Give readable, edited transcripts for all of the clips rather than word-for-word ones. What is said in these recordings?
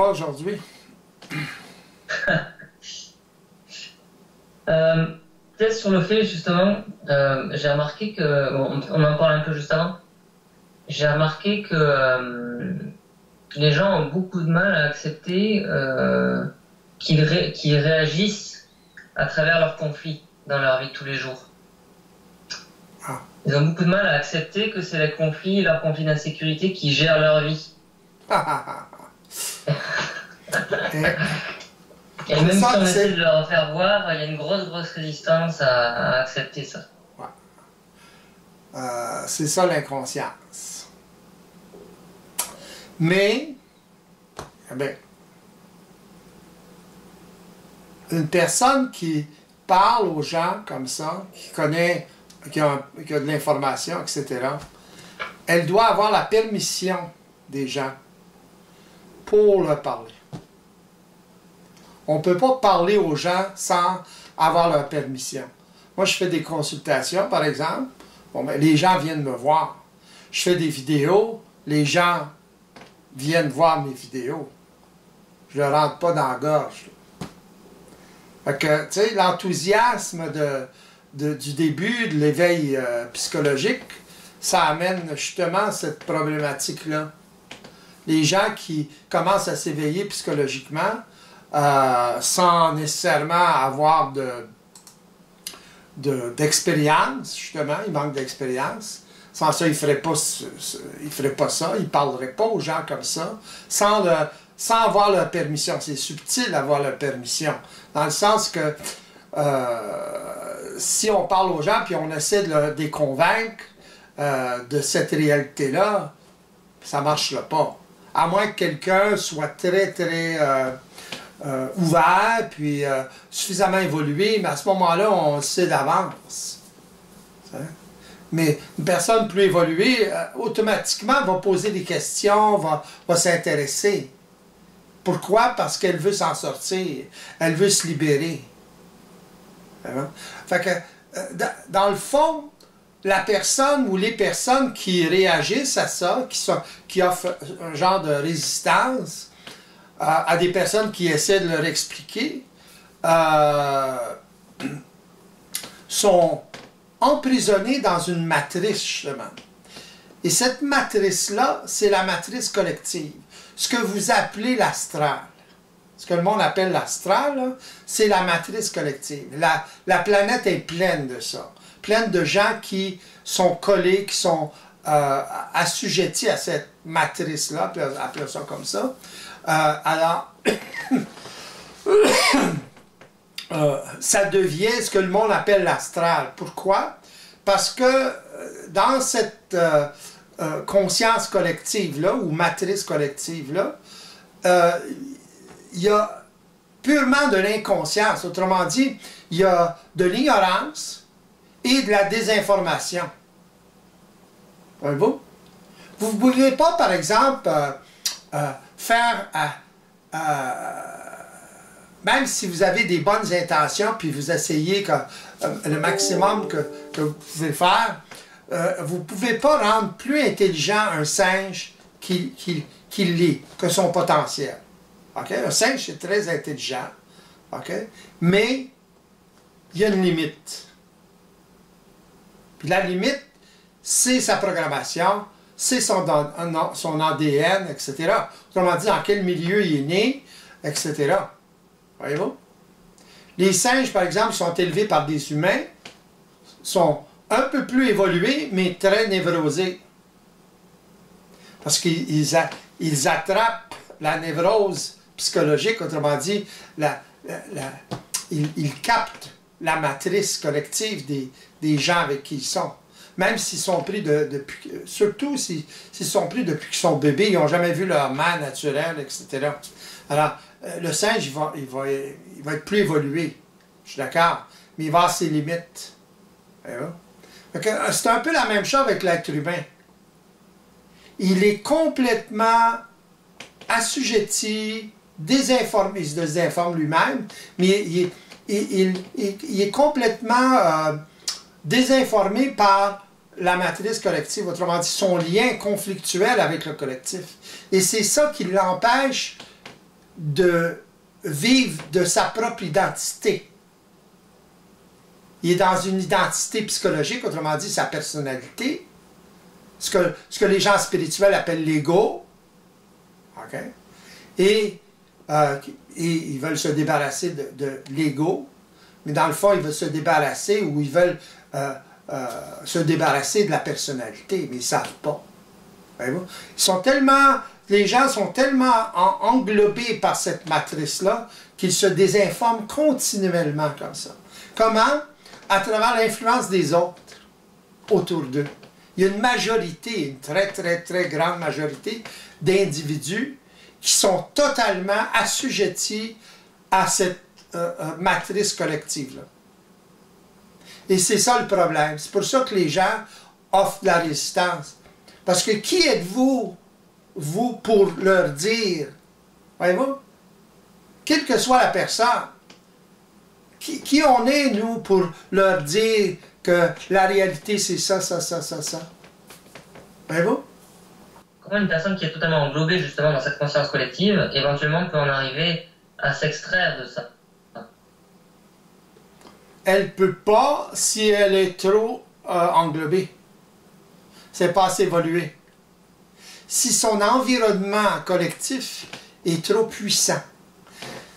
pas aujourd'hui? Peut-être sur le fait, justement, j'ai remarqué que, bon, on en parle un peu juste avant, j'ai remarqué que les gens ont beaucoup de mal à accepter qu'ils réagissent à travers leurs conflits dans leur vie de tous les jours. Ah. Ils ont beaucoup de mal à accepter que c'est les conflits, leurs conflits d'insécurité qui gèrent leur vie. Et même si on essaie de leur faire voir, il y a une grosse résistance à accepter ça. Ouais. C'est ça l'inconscience. Mais, eh bien, une personne qui parle aux gens comme ça, qui connaît, qui a de l'information, etc., elle doit avoir la permission des gens pour leur parler. On ne peut pas parler aux gens sans avoir leur permission. Moi, je fais des consultations, par exemple. Bon, ben, les gens viennent me voir. Je fais des vidéos. Les gens viennent voir mes vidéos. Je ne rentre pas dans la gorge. Fait que, tu sais, l'enthousiasme du début de l'éveil psychologique, ça amène justement cette problématique-là. Les gens qui commencent à s'éveiller psychologiquement, sans nécessairement avoir d'expérience, justement, il manque d'expérience. Sans ça, il ne ferait pas ça, il ne parlerait pas aux gens comme ça, sans avoir leur permission. C'est subtil d'avoir leur permission, dans le sens que si on parle aux gens puis on essaie de les convaincre de cette réalité-là, ça ne marchera pas. À moins que quelqu'un soit très ouvert, puis suffisamment évolué, mais à ce moment-là, on le sait d'avance. Mais une personne plus évoluée, automatiquement, va poser des questions, va s'intéresser. Pourquoi? Parce qu'elle veut s'en sortir. Elle veut se libérer. Fait que, dans le fond, la personne ou les personnes qui réagissent à ça, qui offrent un genre de résistance, à des personnes qui essaient de leur expliquer, sont emprisonnés dans une matrice, justement. Et cette matrice-là, c'est la matrice collective. Ce que vous appelez l'astral. Ce que le monde appelle l'astral, c'est la matrice collective. La planète est pleine de ça. Pleine de gens qui sont collés, qui sont assujettis à cette matrice-là, appelons ça comme ça. Alors, ça devient ce que le monde appelle l'astral. Pourquoi? Parce que dans cette conscience collective-là, ou matrice collective-là, il y a purement de l'inconscience. Autrement dit, il y a de l'ignorance et de la désinformation. Voyez-vous? Vous ne pouvez pas, par exemple, faire, même si vous avez des bonnes intentions, puis vous essayez le maximum que vous pouvez faire, vous ne pouvez pas rendre plus intelligent un singe qu'il l'est, que son potentiel. Okay? Un singe, c'est très intelligent, okay? Mais il y a une limite. Puis la limite, c'est sa programmation, c'est son ADN, etc. Autrement dit, dans quel milieu il est né, etc. Voyez-vous? Les singes, par exemple, sont élevés par des humains, sont un peu plus évolués, mais très névrosés. Parce qu'ils attrapent la névrose psychologique, autrement dit, ils captent la matrice collective des gens avec qui ils sont. Même s'ils sont pris surtout s'ils sont pris depuis qu'ils sont bébés, ils n'ont jamais vu leur mère naturelle, etc. Alors, le singe, il va être plus évolué, je suis d'accord, mais il va avoir ses limites. C'est un peu la même chose avec l'être humain. Il est complètement assujetti, désinformé, il se désinforme lui-même, mais il est complètement désinformé par la matrice collective, autrement dit, son lien conflictuel avec le collectif. Et c'est ça qui l'empêche de vivre de sa propre identité. Il est dans une identité psychologique, autrement dit sa personnalité, ce que les gens spirituels appellent l'ego. Okay? Et ils veulent se débarrasser de l'ego, mais dans le fond, ils veulent se débarrasser ou ils veulent se débarrasser de la personnalité, mais ils ne savent pas. Voyez-vous? Les gens sont tellement englobés par cette matrice-là qu'ils se désinforment continuellement comme ça. Comment? À travers l'influence des autres autour d'eux. Il y a une majorité, une très, très, très grande majorité d'individus qui sont totalement assujettis à cette matrice collective-là. Et c'est ça le problème. C'est pour ça que les gens offrent de la résistance. Parce que qui êtes-vous, vous, pour leur dire, voyez-vous, quelle que soit la personne, qui on est, nous, pour leur dire que la réalité, c'est ça, ça, ça, ça, ça? Voyez-vous? Comment une personne qui est totalement englobée, justement, dans cette conscience collective, éventuellement peut en arriver à s'extraire de ça? Elle ne peut pas si elle est trop englobée. C'est pas assez évolué. Si son environnement collectif est trop puissant,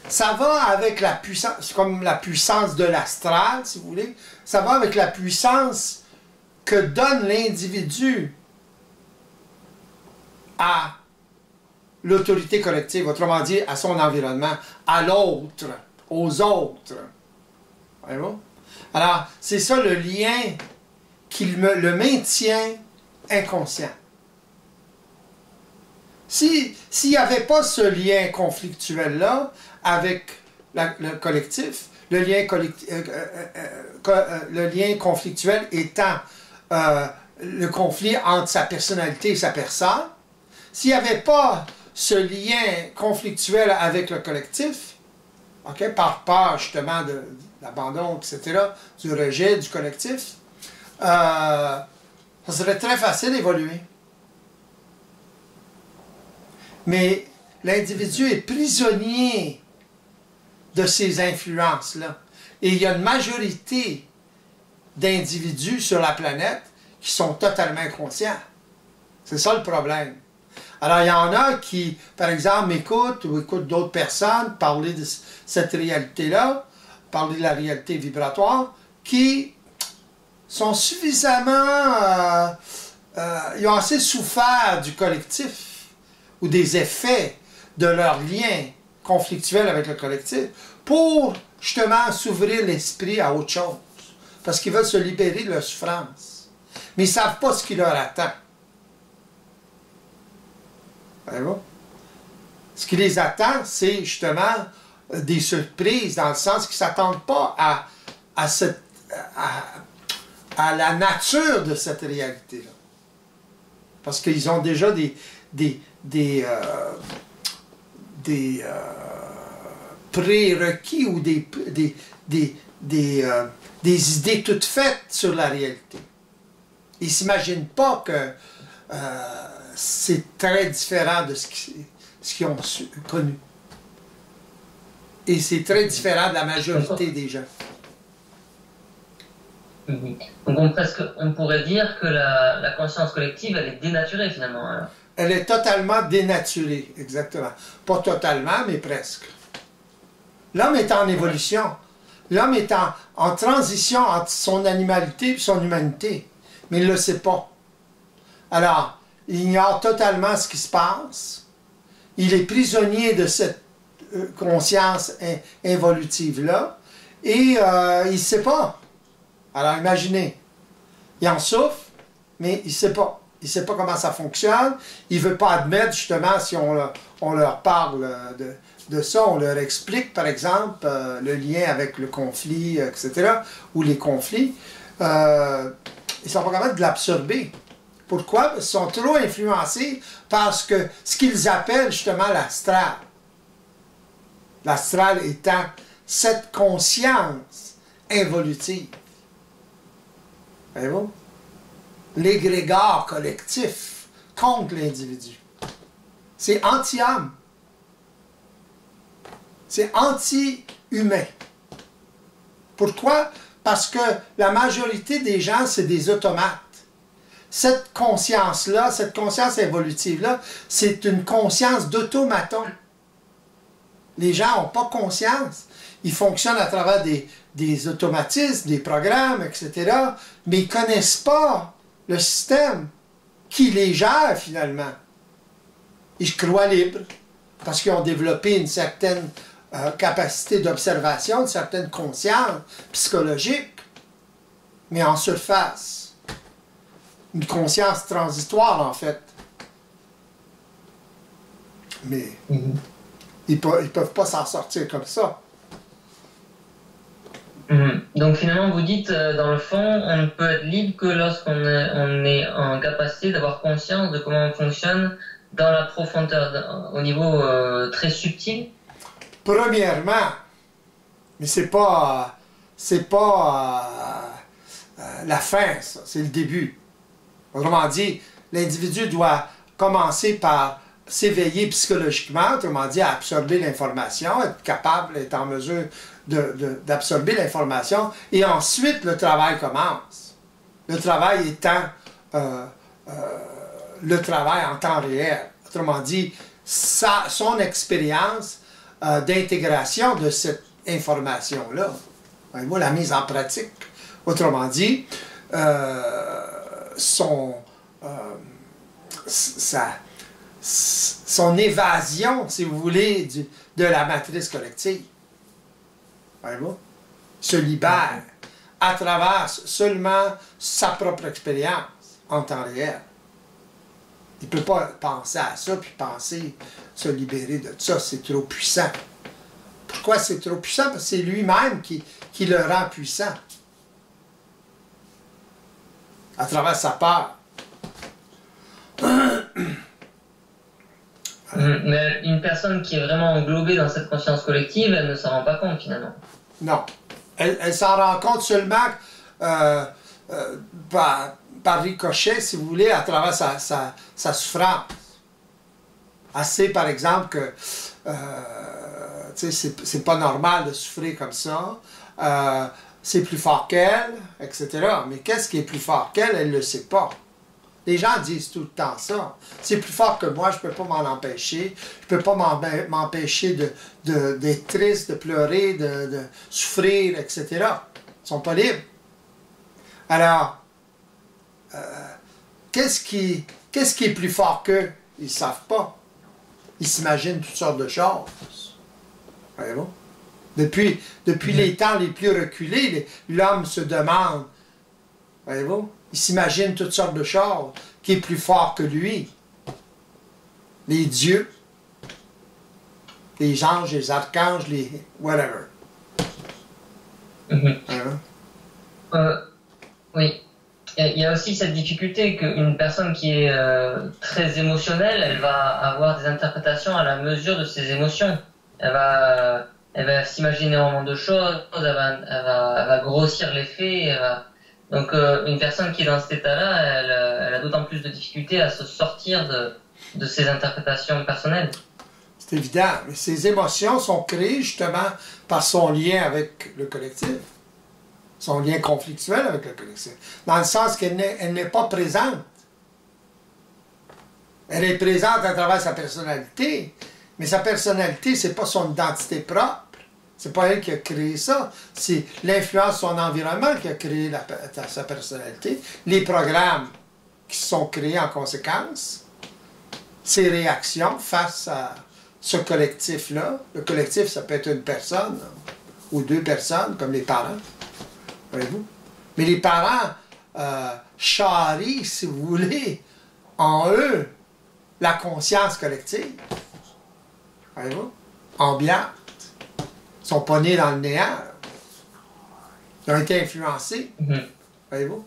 ça va avec la puissance, comme la puissance de l'astral, si vous voulez, ça va avec la puissance que donne l'individu à l'autorité collective, autrement dit, à son environnement, à l'autre, aux autres. Voyez-vous? Alors, c'est ça le lien qui le maintient inconscient. S'il n'y avait pas ce lien conflictuel-là avec le collectif, le lien conflictuel étant le conflit entre sa personnalité et sa personne, s'il n'y avait pas ce lien conflictuel avec le collectif, okay, par peur justement de l'abandon, etc., du rejet du collectif, ça serait très facile d'évoluer. Mais l'individu est prisonnier de ces influences-là. Et il y a une majorité d'individus sur la planète qui sont totalement inconscients. C'est ça le problème. Alors, il y en a qui, par exemple, m'écoutent ou écoutent d'autres personnes parler de cette réalité-là, parler de la réalité vibratoire, qui sont suffisamment... ils ont assez souffert du collectif ou des effets de leur lien conflictuel avec le collectif pour, justement, s'ouvrir l'esprit à autre chose. Parce qu'ils veulent se libérer de leur souffrance. Mais ils ne savent pas ce qui leur attend. Voyez-vous? Ce qui les attend, c'est justement des surprises, dans le sens qu'ils ne s'attendent pas à la nature de cette réalité-là. Parce qu'ils ont déjà des prérequis ou des idées toutes faites sur la réalité. Ils ne s'imaginent pas que c'est très différent de ce qu'ils ont connu. Et c'est très différent de la majorité des gens. Donc on pourrait dire que la conscience collective, elle est dénaturée finalement. Alors. Elle est totalement dénaturée, exactement. Pas totalement, mais presque. L'homme est en évolution. L'homme est en transition entre son animalité et son humanité. Mais il ne le sait pas. Alors, il ignore totalement ce qui se passe. Il est prisonnier de cette conscience involutive-là. Et il ne sait pas. Alors, imaginez. Il en souffre, mais il ne sait pas. Il ne sait pas comment ça fonctionne. Il ne veut pas admettre, justement, si on leur parle de ça, on leur explique, par exemple, le lien avec le conflit, etc., ou les conflits. Ils ne sont pas capables de l'absorber. Pourquoi? Parce qu'ils sont trop influencés par ce qu'ils appellent, justement, l'astral. L'astral étant cette conscience involutive. Voyez-vous? L'égrégore collectif contre l'individu. C'est anti-homme. C'est anti-humain. Pourquoi? Parce que la majorité des gens, c'est des automates. Cette conscience-là, cette conscience évolutive-là, c'est une conscience d'automaton. Les gens n'ont pas conscience. Ils fonctionnent à travers des automatismes, des programmes, etc. Mais ils ne connaissent pas le système qui les gère finalement. Ils se croient libres parce qu'ils ont développé une certaine capacité d'observation, une certaine conscience psychologique, mais en surface. Une conscience transitoire, en fait. Mais ils ne peuvent pas s'en sortir comme ça. Donc finalement, vous dites, dans le fond, on ne peut être libre que lorsqu'on est en capacité d'avoir conscience de comment on fonctionne dans la profondeur, au niveau très subtil. Premièrement, mais c'est pas la fin, ça, c'est le début. Autrement dit, l'individu doit commencer par s'éveiller psychologiquement, autrement dit, à absorber l'information, être capable, être en mesure d'absorber l'information, et ensuite le travail commence. Le travail étant le travail en temps réel. Autrement dit, son expérience d'intégration de cette information-là. Moi, la mise en pratique. Autrement dit, son évasion, si vous voulez, de la matrice collective. Voyez-vous? Se libère à travers seulement sa propre expérience en temps réel. Il ne peut pas penser à ça puis penser se libérer de ça. C'est trop puissant. Pourquoi c'est trop puissant? Parce que c'est lui-même qui le rend puissant. À travers sa peur. Mais une personne qui est vraiment englobée dans cette conscience collective, elle ne s'en rend pas compte finalement. Non. Elle s'en rend compte seulement par ricochet, si vous voulez, à travers sa souffrance. Assez, par exemple, que c'est pas normal de souffrir comme ça. C'est plus fort qu'elle, etc. Mais qu'est-ce qui est plus fort qu'elle? Elle ne le sait pas. Les gens disent tout le temps ça. C'est plus fort que moi, je ne peux pas m'en empêcher. Je ne peux pas m'empêcher d'être triste, de pleurer, de souffrir, etc. Ils ne sont pas libres. Alors, qu'est-ce qui est plus fort qu'eux? Ils ne savent pas. Ils s'imaginent toutes sortes de choses. Voyez-vous? Depuis les temps les plus reculés, l'homme se demande, voyez-vous? Il s'imagine toutes sortes de choses qui est plus fort que lui. Les dieux, les anges, les archanges, les whatever. Oui. Il y a aussi cette difficulté qu'une personne qui est très émotionnelle, elle va avoir des interprétations à la mesure de ses émotions. Elle va s'imaginer énormément de choses, elle va grossir les faits. Donc une personne qui est dans cet état-là, elle a d'autant plus de difficultés à se sortir de ses interprétations personnelles. C'est évident, mais ces émotions sont créées justement par son lien avec le collectif. Son lien conflictuel avec le collectif. Dans le sens qu'elle n'est pas présente. Elle est présente à travers sa personnalité, mais sa personnalité, c'est pas son identité propre. C'est pas elle qui a créé ça. C'est l'influence de son environnement qui a créé sa personnalité. Les programmes qui sont créés en conséquence. Ses réactions face à ce collectif-là. Le collectif, ça peut être une personne ou deux personnes, comme les parents. Voyez-vous? Mais les parents charrient, si vous voulez, en eux, la conscience collective. Voyez-vous? Ambiante. Ils ne sont pas nés dans le néant. Ils ont été influencés. Voyez-vous?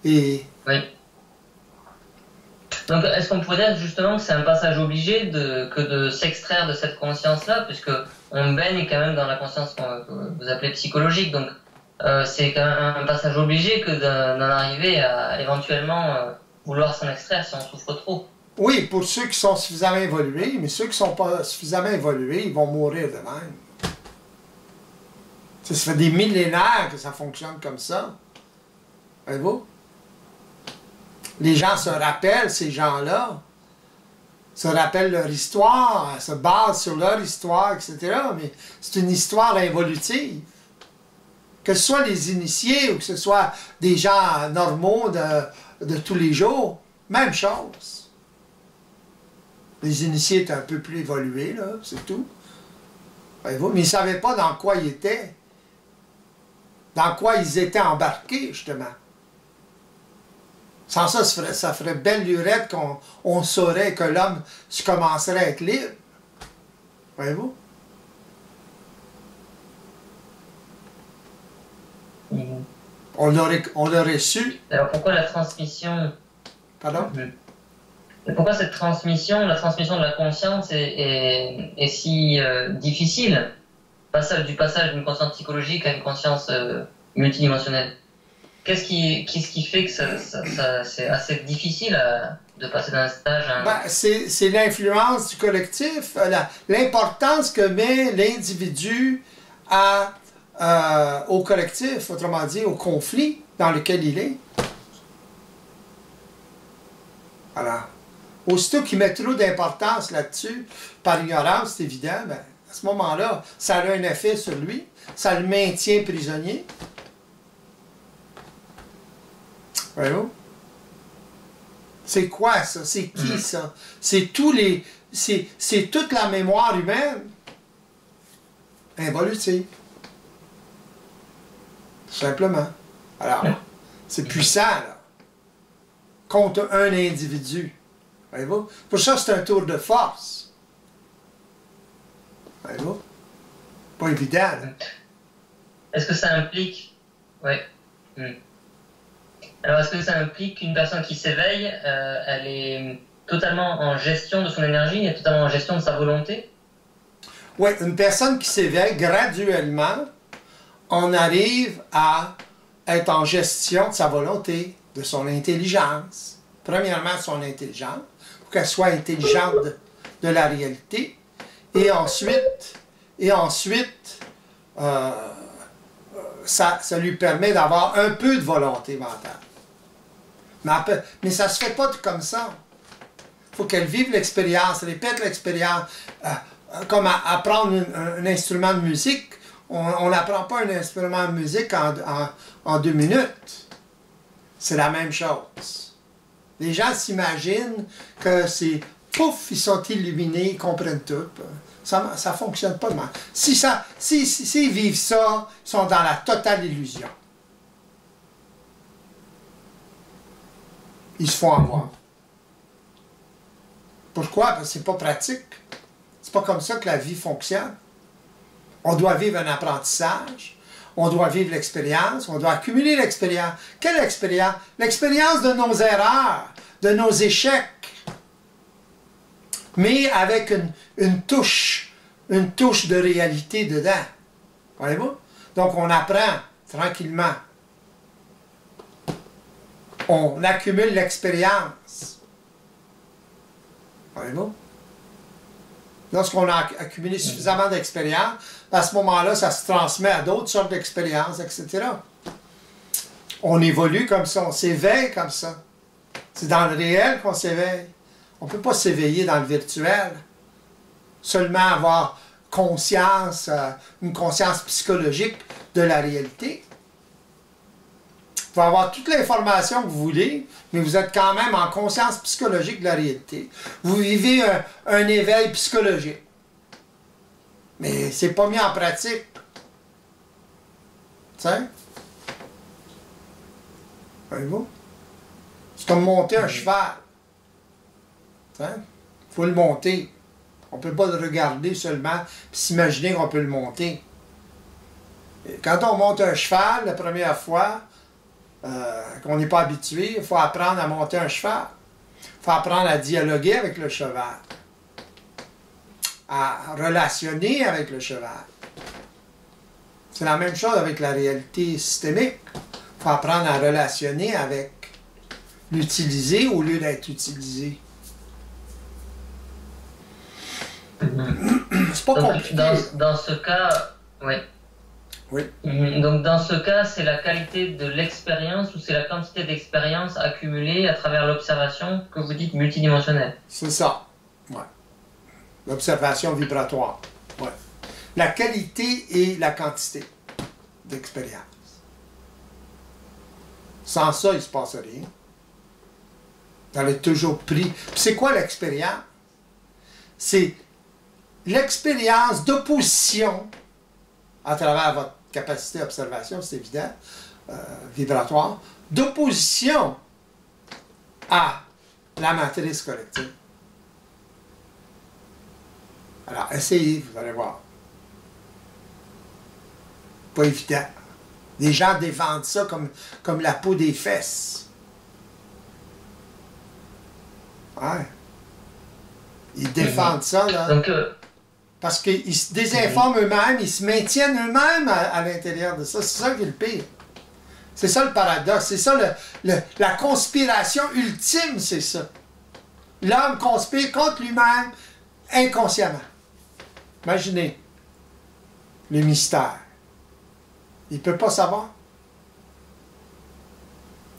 Et... Oui. Donc, est-ce qu'on pourrait dire justement que c'est un passage obligé que de s'extraire de cette conscience-là, puisque on baigne quand même dans la conscience que vous appelez psychologique, donc c'est quand même un passage obligé que d'en arriver à éventuellement vouloir s'en extraire si on souffre trop. Oui, pour ceux qui sont suffisamment évolués, mais ceux qui ne sont pas suffisamment évolués, ils vont mourir de même. Ça fait des millénaires que ça fonctionne comme ça. Voyez-vous? Les gens se rappellent, ces gens-là, se rappellent leur histoire, se basent sur leur histoire, etc. Mais c'est une histoire involutive. Que ce soit les initiés ou que ce soit des gens normaux de tous les jours, même chose. Les initiés étaient un peu plus évolués, là, c'est tout. Voyez-vous? Mais ils ne savaient pas dans quoi ils étaient. Dans quoi ils étaient embarqués, justement. Sans ça, ça ferait belle lurette qu'on saurait que l'homme commencerait à être libre. Voyez-vous? On l'aurait su. Alors pourquoi la transmission... Pardon? Et pourquoi cette transmission, la transmission de la conscience est si difficile? Du passage d'une conscience psychologique à une conscience multidimensionnelle. Qu'est-ce qui fait que c'est assez difficile de passer d'un stage à un... Ben, c'est l'influence du collectif, l'importance que met l'individu au collectif, autrement dit, au conflit dans lequel il est. Voilà. Aussitôt qu'il met trop d'importance là-dessus, par ignorance, c'est évident, ben, à ce moment-là, ça a un effet sur lui, ça le maintient prisonnier. Voyez-vous? C'est quoi ça? C'est qui ça? C'est c'est toute la mémoire humaine involutive. Tout simplement. Alors, c'est puissant, là. Contre un individu. Voyez-vous? Pour ça, c'est un tour de force. Voyez-vous? Pas évident, là. Est-ce que ça implique... Oui. Alors, est-ce que ça implique qu'une personne qui s'éveille, elle est totalement en gestion de son énergie, elle est totalement en gestion de sa volonté? Oui, une personne qui s'éveille, graduellement, on arrive à être en gestion de sa volonté, de son intelligence. Premièrement, son intelligence, pour qu'elle soit intelligente de la réalité. Et ensuite ça lui permet d'avoir un peu de volonté mentale. Mais ça ne se fait pas comme ça. Il faut qu'elle vive l'expérience, répète l'expérience. Comme apprendre un instrument de musique. On n'apprend pas un instrument de musique en 2 minutes. C'est la même chose. Les gens s'imaginent que c'est pouf, ils sont illuminés, ils comprennent tout. Ça ne fonctionne pas de même. S'ils vivent ça, ils sont dans la totale illusion. Ils se font avoir. Pourquoi? Parce que c'est pas pratique. C'est pas comme ça que la vie fonctionne. On doit vivre un apprentissage. On doit vivre l'expérience. On doit accumuler l'expérience. Quelle expérience? L'expérience de nos erreurs, de nos échecs. Mais avec une touche de réalité dedans. Voyez-vous? Donc on apprend tranquillement. On accumule l'expérience. Voyez-vous? Lorsqu'on a accumulé suffisamment d'expérience, à ce moment-là, ça se transmet à d'autres sortes d'expériences, etc. On évolue comme ça, on s'éveille comme ça. C'est dans le réel qu'on s'éveille. On ne peut pas s'éveiller dans le virtuel. Seulement avoir conscience, une conscience psychologique de la réalité. Vous pouvez avoir toute l'information que vous voulez, mais vous êtes quand même en conscience psychologique de la réalité. Vous vivez un éveil psychologique. Mais c'est pas mis en pratique. Tu sais? Voyez-vous? C'est comme monter un cheval. Il faut le monter. On ne peut pas le regarder seulement et s'imaginer qu'on peut le monter. Et quand on monte un cheval la première fois, qu'on n'est pas habitué, il faut apprendre à monter un cheval. Il faut apprendre à dialoguer avec le cheval. À relationner avec le cheval. C'est la même chose avec la réalité systémique. Il faut apprendre à relationner avec, l'utiliser au lieu d'être utilisé. Mhm. C'est pas Donc, compliqué. dans ce cas, ouais. Oui. Donc, dans ce cas, c'est la qualité de l'expérience ou c'est la quantité d'expérience accumulée à travers l'observation que vous dites multidimensionnelle? C'est ça. Ouais. L'observation vibratoire. Ouais. La qualité et la quantité d'expérience. Sans ça, il ne se passe rien. Vous allez toujours pris. Puis c'est quoi l'expérience? C'est l'expérience d'opposition à travers votre capacité d'observation, c'est évident, vibratoire, d'opposition à la matrice collective. Alors, essayez, vous allez voir. Pas évident. Les gens défendent ça comme la peau des fesses. Ouais. Ils défendent ça, là. Donc, Parce qu'ils se désinforment eux-mêmes, ils se maintiennent eux-mêmes à l'intérieur de ça. C'est ça qui est le pire. C'est ça le paradoxe. C'est ça la conspiration ultime, c'est ça. L'homme conspire contre lui-même inconsciemment. Imaginez les mystères. Il ne peut pas savoir.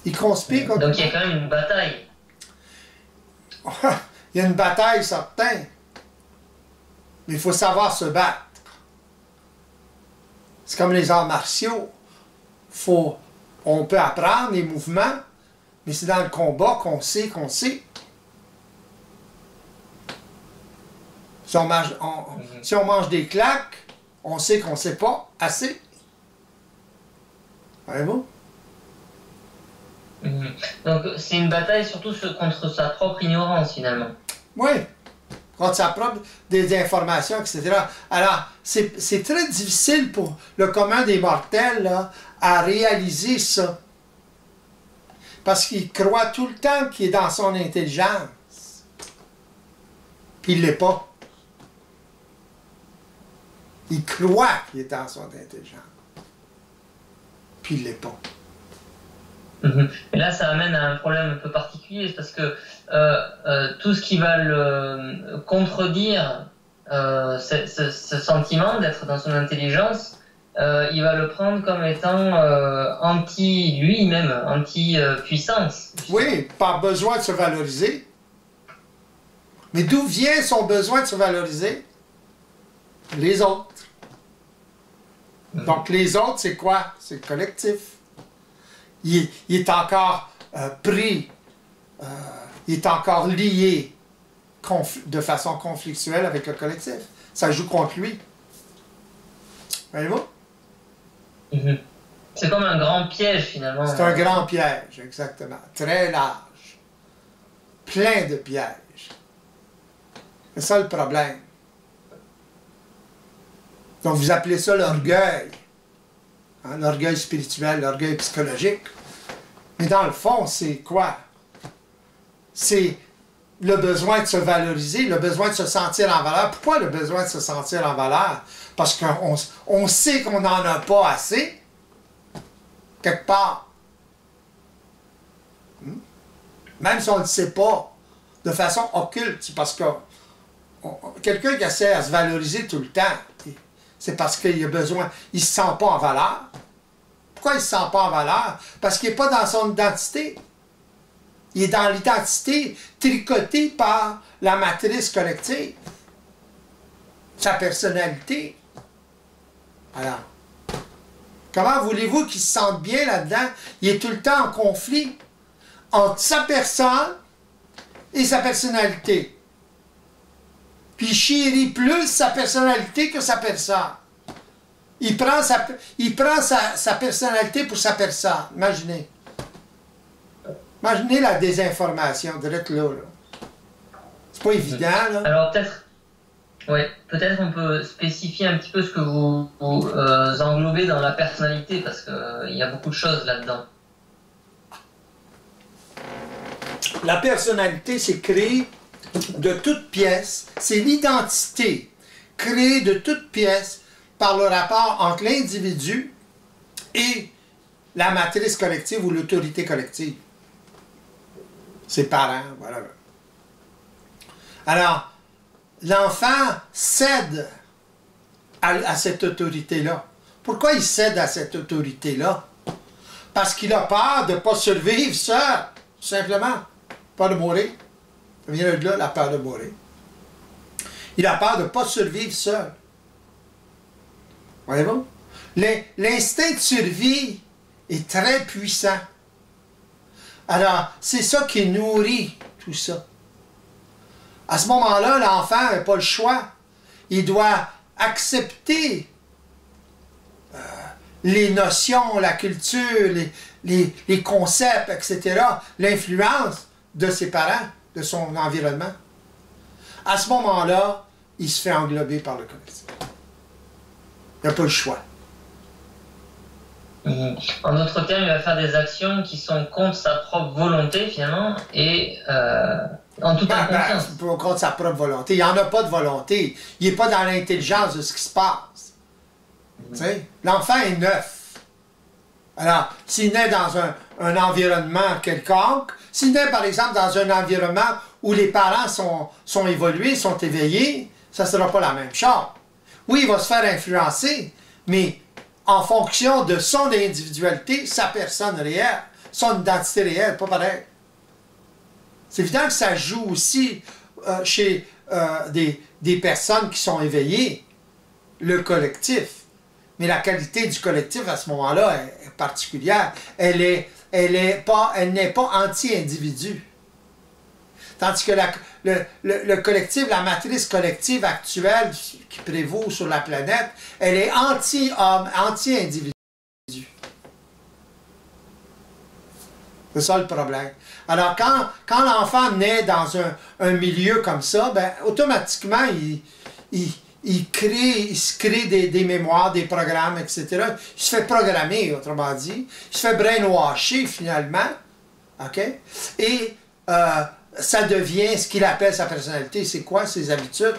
Il conspire contre donc il y a quand même une bataille. Il y a une bataille, certain. Mais il faut savoir se battre. C'est comme les arts martiaux. On peut apprendre les mouvements, mais c'est dans le combat qu'on sait qu'on sait. Si on mange des claques, on sait qu'on ne sait pas assez. Voyez-vous? Donc c'est une bataille surtout contre sa propre ignorance finalement. Oui, contre sa propre désinformation, etc. Alors, c'est très difficile pour le commun des mortels là, à réaliser ça. Parce qu'il croit tout le temps qu'il est dans son intelligence. Puis il ne l'est pas. Il croit qu'il est dans son intelligence. Puis il ne l'est pas. Et là, ça amène à un problème un peu particulier, parce que tout ce qui va le contredire ce sentiment d'être dans son intelligence, il va le prendre comme étant anti lui-même, anti-puissance. Oui, par besoin de se valoriser. Mais d'où vient son besoin de se valoriser? Les autres. Donc les autres, c'est quoi? C'est le collectif. Il est encore pris, il est encore lié de façon conflictuelle avec le collectif. Ça joue contre lui. Voyez-vous? C'est comme un grand piège finalement. C'est un grand piège, exactement. Très large. Plein de pièges. C'est ça le problème. Donc vous appelez ça l'orgueil. Hein, l'orgueil spirituel, l'orgueil psychologique. Mais dans le fond, c'est quoi? C'est le besoin de se valoriser, le besoin de se sentir en valeur. Pourquoi le besoin de se sentir en valeur? Parce qu'on sait qu'on n'en a pas assez, quelque part. Même si on ne le sait pas, de façon occulte, c'est parce que quelqu'un qui essaie à se valoriser tout le temps, c'est parce qu'il a besoin, il ne se sent pas en valeur. Pourquoi il ne se sent pas en valeur? Parce qu'il n'est pas dans son identité. Il est dans l'identité tricotée par la matrice collective. Sa personnalité. Alors, comment voulez-vous qu'il se sente bien là-dedans? Il est tout le temps en conflit entre sa personne et sa personnalité. Puis il chérit plus sa personnalité que sa personne. Il prend sa personnalité pour sa personne. Imaginez. Imaginez la désinformation direct là. C'est pas évident, là. Alors peut-être on peut spécifier un petit peu ce que vous englobez dans la personnalité, parce qu'il y a beaucoup de choses là-dedans. La personnalité, c'est créé de toutes pièces. C'est l'identité créée de toutes pièces par le rapport entre l'individu et la matrice collective ou l'autorité collective. Ses parents, voilà. Alors, l'enfant cède à cette autorité-là. Pourquoi il cède à cette autorité-là? Parce qu'il a peur de ne pas survivre seul, tout simplement. Peur de mourir. Ça vient de là, la peur de mourir. Il a peur de ne pas survivre seul. Voyez-vous? L'instinct de survie est très puissant. Alors, c'est ça qui nourrit tout ça. À ce moment-là, l'enfant n'a pas le choix. Il doit accepter les notions, la culture, les concepts, etc., l'influence de ses parents, de son environnement. À ce moment-là, il se fait englober par le collectif. Il n'a pas le choix. En d'autres termes, il va faire des actions qui sont contre sa propre volonté, finalement, et en toute inconscience. Contre sa propre volonté. Il n'y en a pas de volonté. Il n'est pas dans l'intelligence de ce qui se passe. L'enfant est neuf. Alors, s'il naît dans un environnement quelconque, s'il naît, par exemple, dans un environnement où les parents sont évolués, sont éveillés, ça ne sera pas la même chose. Oui, il va se faire influencer, mais en fonction de son individualité, sa personne réelle, son identité réelle, pas pareil. C'est évident que ça joue aussi chez des personnes qui sont éveillées, le collectif. Mais la qualité du collectif à ce moment-là est particulière. Elle n'est pas anti-individu. Tandis que le collectif, la matrice collective actuelle qui prévaut sur la planète, elle est anti-homme, anti-individu. C'est ça le problème. Alors, quand l'enfant naît dans un milieu comme ça, ben, automatiquement, il se crée des mémoires, des programmes, etc. Il se fait programmer, autrement dit. Il se fait brainwasher, finalement. OK? Et ça devient ce qu'il appelle sa personnalité. C'est quoi ses habitudes?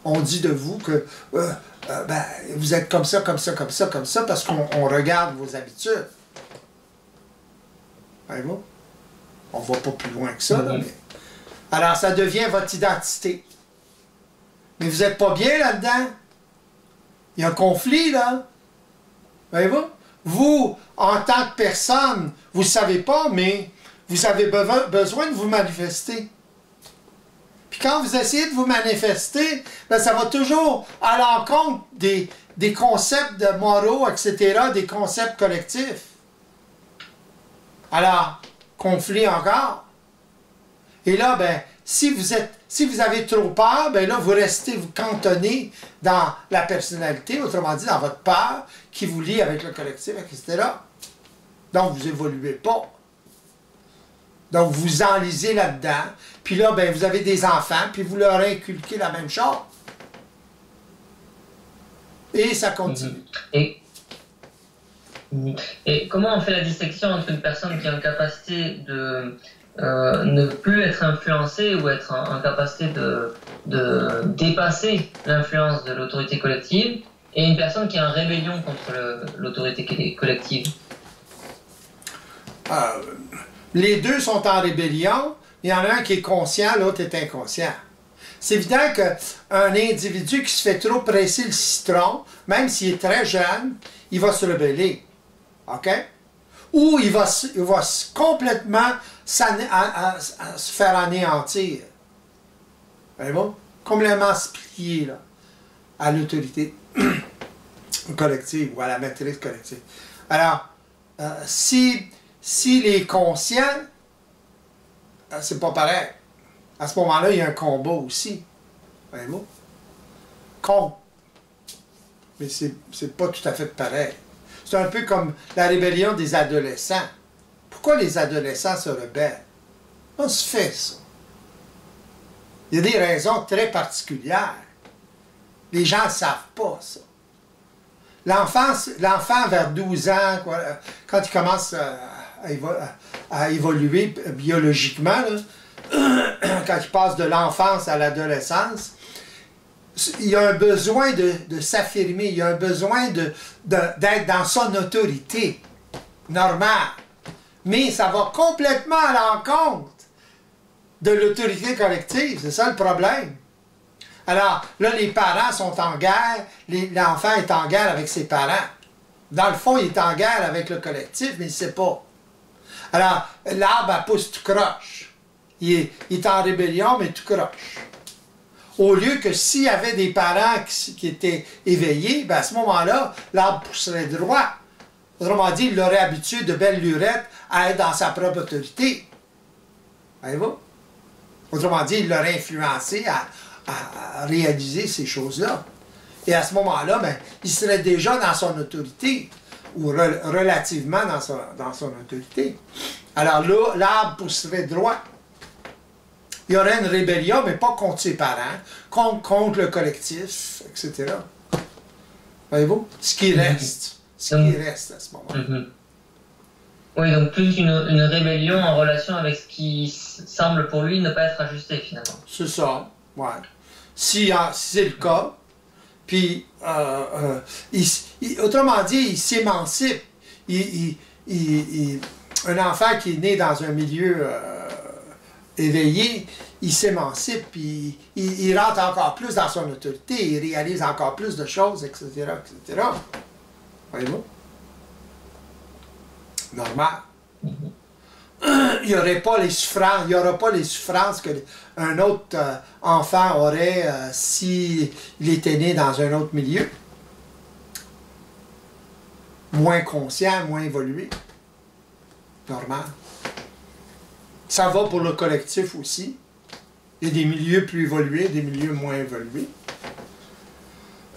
On dit de vous que ben, vous êtes comme ça, comme ça, comme ça, comme ça, parce qu'on regarde vos habitudes. Voyez-vous? On ne va pas plus loin que ça. Là, mais... Alors, ça devient votre identité. Mais vous n'êtes pas bien là-dedans. Il y a un conflit, là. Voyez-vous? Vous, en tant que personne, vous ne savez pas, mais vous avez besoin de vous manifester. Puis quand vous essayez de vous manifester, ben ça va toujours à l'encontre des concepts de moraux, etc., des concepts collectifs. Alors, conflit encore. Et là, ben, si vous avez trop peur, ben là, vous cantonnez dans la personnalité, autrement dit, dans votre peur, qui vous lie avec le collectif, etc. Donc, vous n'évoluez pas. Donc, vous enlisez là-dedans. Puis là, ben, vous avez des enfants, puis vous leur inculquez la même chose. Et ça continue. Et comment on fait la distinction entre une personne qui est en capacité de ne plus être influencée ou être en capacité de dépasser l'influence de l'autorité collective et une personne qui est en rébellion contre l'autorité collective? Les deux sont en rébellion. Il y en a un qui est conscient, l'autre est inconscient. C'est évident qu'un individu qui se fait trop presser le citron, même s'il est très jeune, il va se rebeller. OK? Ou il va complètement se faire anéantir. Voyez-vous? Complètement se plier là, à l'autorité collective ou à la maîtrise collective. Alors, s'il est conscient, c'est pas pareil. À ce moment-là, il y a un combat aussi. Voyez-vous? Mais c'est pas tout à fait pareil. C'est un peu comme la rébellion des adolescents. Pourquoi les adolescents se rebellent? On se fait ça. Il y a des raisons très particulières. Les gens ne savent pas ça. L'enfant vers 12 ans, quand il commence à évoluer biologiquement, là, quand il passe de l'enfance à l'adolescence, il y a un besoin de s'affirmer, il y a un besoin d'être dans son autorité normale. Mais ça va complètement à l'encontre de l'autorité collective, c'est ça le problème. Alors, là, les parents sont en guerre, l'enfant est en guerre avec ses parents. Dans le fond, il est en guerre avec le collectif, mais il ne sait pas. Alors, l'arbre, elle pousse tout croche. Il est en rébellion, mais tout croche. Au lieu que s'il y avait des parents qui étaient éveillés, ben à ce moment-là, l'arbre pousserait droit. Autrement dit, il l'aurait habitué de belle lurette à être dans sa propre autorité. Voyez-vous? Autrement dit, il l'aurait influencé à réaliser ces choses-là. Et à ce moment-là, ben, il serait déjà dans son autorité, ou relativement dans son autorité. Alors là, l'arbre pousserait droit. Il y aurait une rébellion, mais pas contre ses parents, contre le collectif, etc. Voyez-vous? Ce qui reste. Ce qui reste à ce moment-là. Oui, donc plus une rébellion en relation avec ce qui semble pour lui ne pas être ajusté, finalement. C'est ça, ouais. Si c'est le cas, puis, autrement dit, il s'émancipe. Un enfant qui est né dans un milieu éveillé, il s'émancipe, puis il rentre encore plus dans son autorité, il réalise encore plus de choses, etc., etc. Voyez-vous? Normal. Il n'y aurait pas les souffrances, il y aura pas les souffrances qu'un autre enfant aurait s'il était né dans un autre milieu. Moins conscient, moins évolué. Normal. Ça va pour le collectif aussi. Il y a des milieux plus évolués, des milieux moins évolués.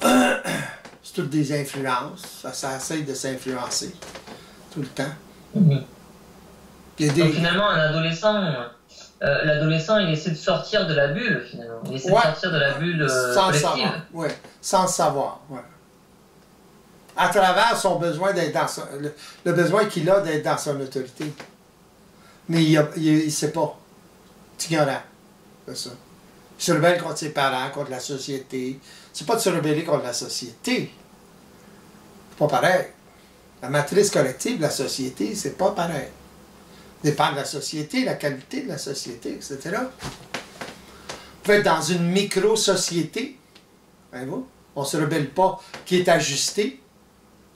C'est toutes des influences. Ça essaie de s'influencer tout le temps. Donc finalement, un adolescent, l'adolescent, il essaie de sortir de la bulle, finalement. Il essaie de sortir de la bulle collective. Oui, sans le savoir. Ouais. À travers son besoin d'être dans le besoin qu'il a d'être dans son autorité. Mais il ne sait pas. C'est ignorant. C'est ça. Il se rebelle contre ses parents, contre la société. C'est pas de se rebeller contre la société. C'est pas pareil. La matrice collective de la société, c'est pas pareil. Dépend de la société, la qualité de la société, etc. Vous pouvez être dans une micro-société, voyez-vous? On ne se rebelle pas, qui est ajustée,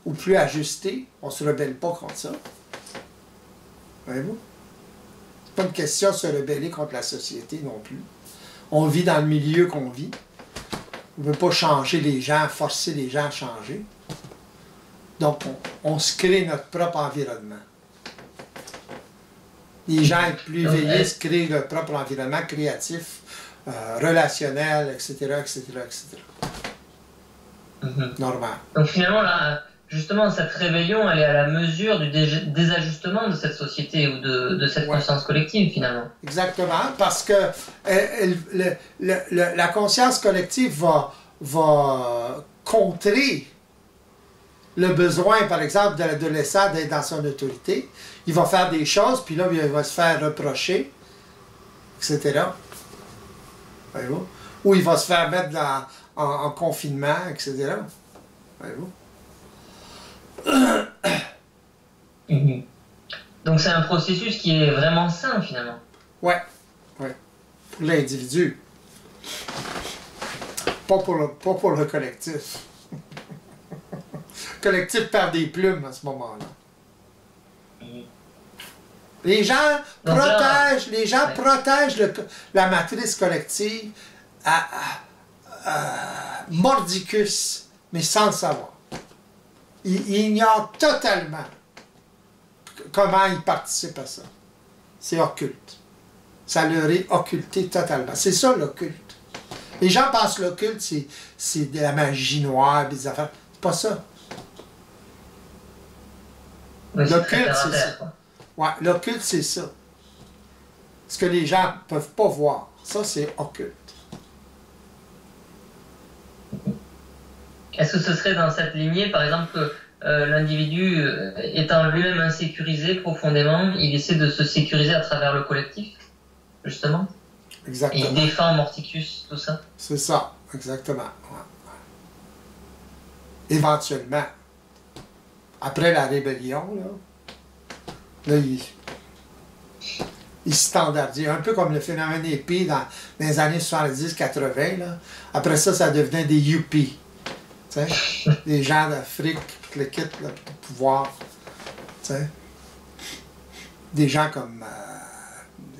ou plus ajustée, on ne se rebelle pas contre ça. Voyez-vous? C'est pas une question de se rebeller contre la société non plus. On vit dans le milieu qu'on vit. On ne veut pas changer les gens, forcer les gens à changer. Donc, on se crée notre propre environnement. Les gens plus éveillés se créent leur propre environnement créatif, relationnel, etc., etc., etc. Normal. Donc finalement, là, justement, cette rébellion, elle est à la mesure du désajustement de cette société ou de cette conscience collective, finalement. Exactement, parce que la conscience collective va contrer le besoin, par exemple, de l'adolescent d'être dans son autorité. Il va faire des choses, puis là, il va se faire reprocher, etc. Voyez-vous? Ou il va se faire mettre en confinement, etc. Voyez-vous? Donc c'est un processus qui est vraiment sain, finalement. Ouais. Pour l'individu. Pas pour le collectif. Le collectif perd des plumes à ce moment-là. Les gens protègent la matrice collective mordicus, mais sans le savoir. Ils ignorent totalement comment ils participent à ça. C'est occulte. Ça leur est occulté totalement. C'est ça l'occulte. Les gens pensent que l'occulte, c'est de la magie noire, des affaires. C'est pas ça. L'occulte, c'est ça. Ouais, l'occulte, c'est ça. Ce que les gens ne peuvent pas voir. Ça, c'est occulte. Est-ce que ce serait dans cette lignée, par exemple, que l'individu étant lui-même insécurisé profondément, il essaie de se sécuriser à travers le collectif, justement? Exactement. Et il défend Morticus, tout ça? C'est ça, exactement. Ouais. Éventuellement. Après la rébellion, là Ils se standardisent. Un peu comme le phénomène hippie dans les années 70-80. Après ça, ça devenait des yuppies. Des gens d'Afrique qui le quittent pour pouvoir. T'sais. Des gens comme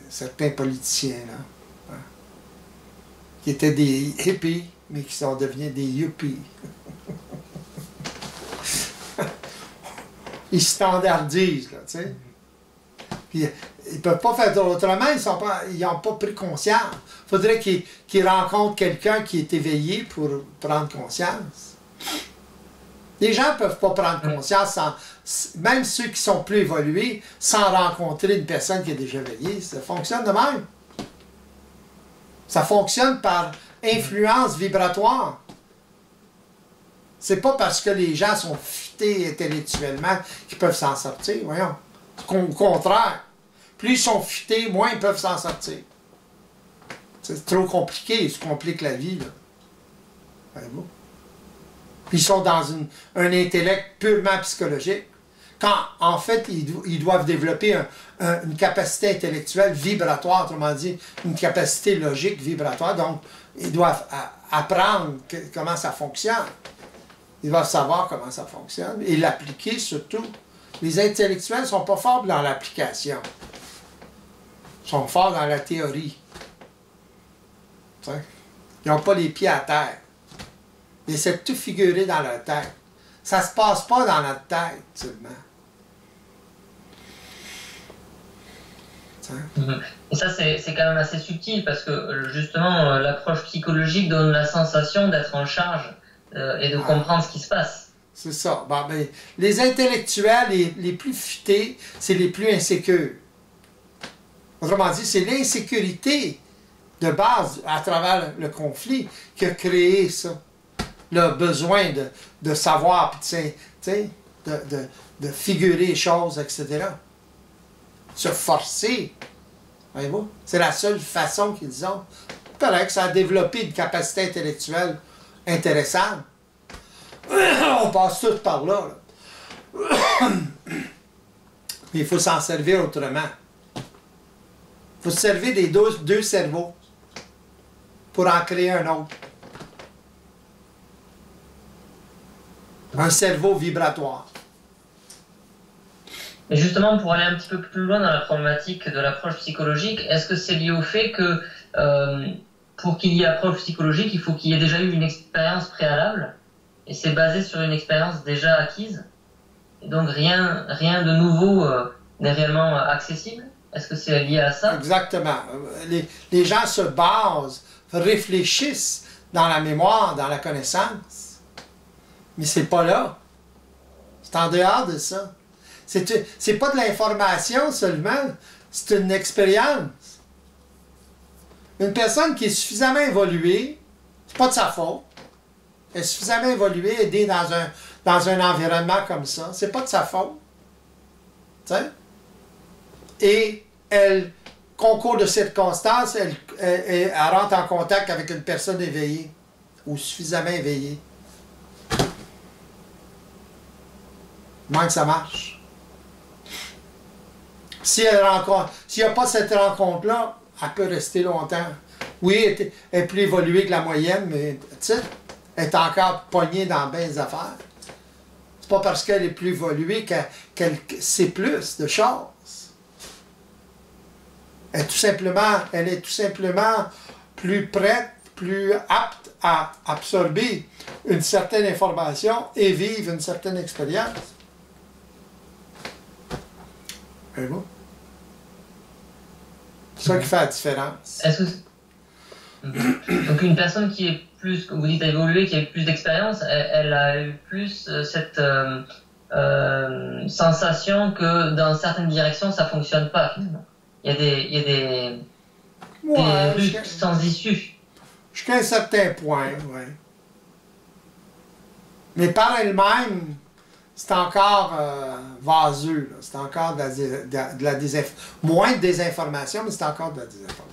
certains politiciens, là, qui étaient des hippies, mais qui sont devenus des yuppies. Ils standardisent, là, tu sais. Puis, ils ne peuvent pas faire autrement, ils n'ont pas pris conscience. Il faudrait qu'ils rencontrent quelqu'un qui est éveillé pour prendre conscience. Les gens ne peuvent pas prendre conscience, même ceux qui sont plus évolués, sans rencontrer une personne qui est déjà éveillée. Ça fonctionne de même. Ça fonctionne par influence vibratoire. C'est pas parce que les gens sont fités intellectuellement qu'ils peuvent s'en sortir, voyons. Au contraire, plus ils sont fités, moins ils peuvent s'en sortir. C'est trop compliqué, ils se compliquent la vie, là. Voyez-vous? Puis ils sont dans un intellect purement psychologique, quand en fait ils doivent développer une capacité intellectuelle vibratoire, autrement dit, une capacité logique vibratoire, donc ils doivent apprendre comment ça fonctionne. Ils doivent savoir comment ça fonctionne et l'appliquer surtout. Les intellectuels ne sont pas forts dans l'application. Ils sont forts dans la théorie. T'sais? Ils n'ont pas les pieds à terre. Ils essaient de tout figurer dans leur tête. Ça ne se passe pas dans notre tête, seulement. Et ça, c'est quand même assez subtil parce que, justement, l'approche psychologique donne la sensation d'être en charge et de comprendre ce qui se passe. C'est ça. Bon, ben, les intellectuels les plus futés, c'est les plus insécures. Autrement dit, c'est l'insécurité de base à travers le conflit qui a créé ça. Le besoin de savoir, de figurer les choses, etc. Se forcer. Voyez-vous? C'est la seule façon qu'ils ont. Peut-être que ça a développé une capacité intellectuelle intéressante. On passe tout par là. Mais il faut s'en servir autrement. Il faut se servir des deux cerveaux pour en créer un autre. Un cerveau vibratoire. Et justement, pour aller un petit peu plus loin dans la problématique de l'approche psychologique, est-ce que c'est lié au fait que pour qu'il y ait approche psychologique, il faut qu'il y ait déjà eu une expérience préalable et c'est basé sur une expérience déjà acquise et donc rien de nouveau n'est réellement accessible? Est-ce que c'est lié à ça? Exactement. Les gens se basent, réfléchissent dans la mémoire, dans la connaissance, mais c'est pas là. C'est en dehors de ça. C'est pas de l'information seulement, c'est une expérience. Une personne qui est suffisamment évoluée, c'est pas de sa faute. Elle est suffisamment évoluée, aidée dans un environnement comme ça, c'est pas de sa faute. T'sais? Et elle, concours de circonstances, elle rentre en contact avec une personne éveillée ou suffisamment éveillée. Moins que ça marche. Si elle s'il n'y a pas cette rencontre-là, elle peut rester longtemps. Oui, elle est plus évoluée que la moyenne, mais elle est encore pognée dans bien des affaires. C'est pas parce qu'elle est plus évoluée qu'elle sait plus de choses. Elle est tout simplement plus prête, plus apte à absorber une certaine information et vivre une certaine expérience. Voyez-vous? C'est ça qui fait la différence. Est-ce que donc une personne qui est plus, comme vous dites, évoluée, qui a eu plus d'expérience, elle a eu plus cette sensation que dans certaines directions ça fonctionne pas finalement. Il y a des rues sans issue. Jusqu'à un certain point, oui. Mais par elle-même, c'est encore vaseux. C'est encore de la désinformation. Moins de désinformation, mais c'est encore de la désinformation.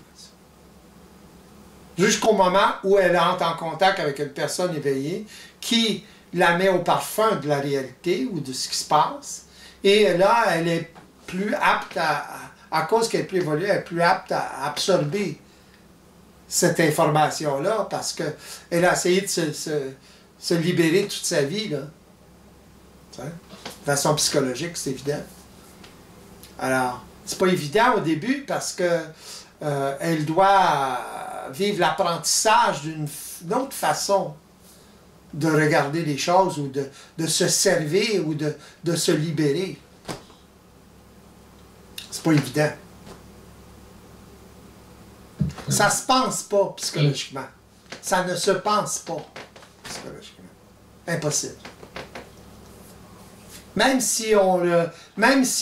Jusqu'au moment où elle entre en contact avec une personne éveillée qui la met au parfum de la réalité ou de ce qui se passe. Et là, elle est plus apte à cause qu'elle est plus évoluée, elle est plus apte à absorber cette information-là, parce qu'elle a essayé de se libérer toute sa vie, là. De façon psychologique, c'est évident. Alors, c'est pas évident au début, parce que elle doit vivre l'apprentissage d'une autre façon de regarder les choses, ou de se servir, ou de se libérer. C'est pas évident. Ça se pense pas psychologiquement. Ça ne se pense pas psychologiquement. Impossible. Même si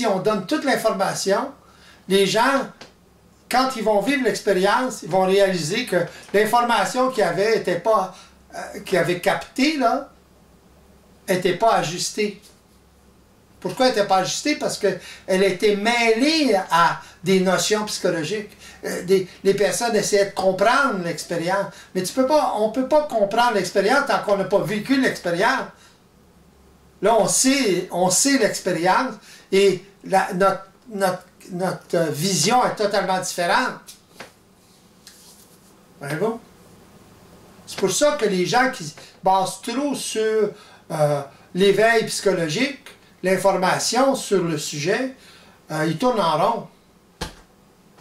on donne toute l'information, les gens, quand ils vont vivre l'expérience, ils vont réaliser que l'information qu'ils avaient captée, là, n'était pas ajustée. Pourquoi elle n'était pas ajustée? Parce qu'elle était mêlée à des notions psychologiques. Les personnes essayaient de comprendre l'expérience. Mais on ne peut pas comprendre l'expérience tant qu'on n'a pas vécu l'expérience. Là, on sait l'expérience, et notre vision est totalement différente. Voyez-vous? C'est pour ça que les gens qui se basent trop sur l'éveil psychologique, l'information sur le sujet, ils tournent en rond.